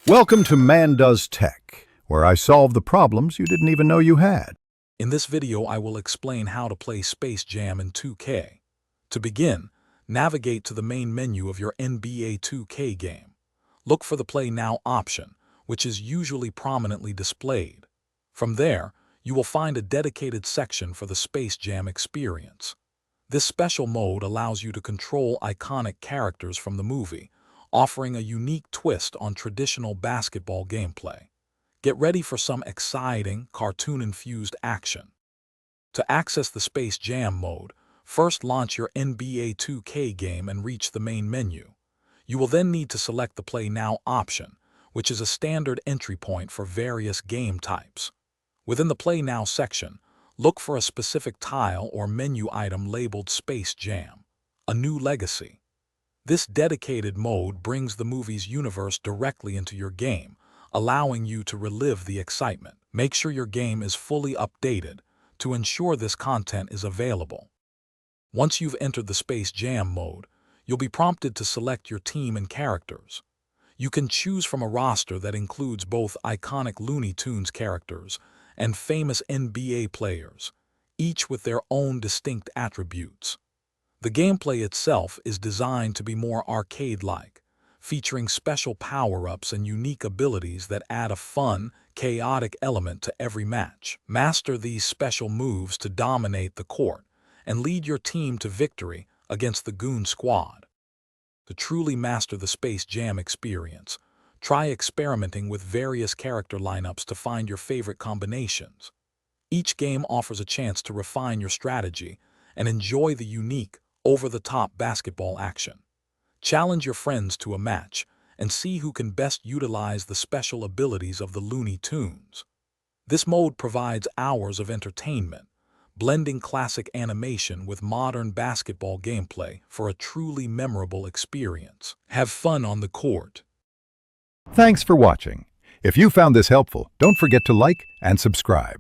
Welcome to Man Does Tech, where I solve the problems you didn't even know you had. In this video, I will explain how to play Space Jam in 2K. To begin, navigate to the main menu of your NBA 2K game. Look for the Play Now option, which is usually prominently displayed. From there, you will find a dedicated section for the Space Jam experience. This special mode allows you to control iconic characters from the movie, offering a unique twist on traditional basketball gameplay. Get ready for some exciting, cartoon-infused action. To access the Space Jam mode, first launch your NBA 2K game and reach the main menu. You will then need to select the Play Now option, which is a standard entry point for various game types. Within the Play Now section, look for a specific tile or menu item labeled Space Jam, A New Legacy. This dedicated mode brings the movie's universe directly into your game, allowing you to relive the excitement. Make sure your game is fully updated to ensure this content is available. Once you've entered the Space Jam mode, you'll be prompted to select your team and characters. You can choose from a roster that includes both iconic Looney Tunes characters and famous NBA players, each with their own distinct attributes. The gameplay itself is designed to be more arcade-like, featuring special power-ups and unique abilities that add a fun, chaotic element to every match. Master these special moves to dominate the court and lead your team to victory against the Goon Squad. To truly master the Space Jam experience, try experimenting with various character lineups to find your favorite combinations. Each game offers a chance to refine your strategy and enjoy the unique, over-the-top basketball action. Challenge your friends to a match and see who can best utilize the special abilities of the Looney Tunes. This mode provides hours of entertainment, blending classic animation with modern basketball gameplay for a truly memorable experience. Have fun on the court. Thanks for watching. If you found this helpful, don't forget to like and subscribe.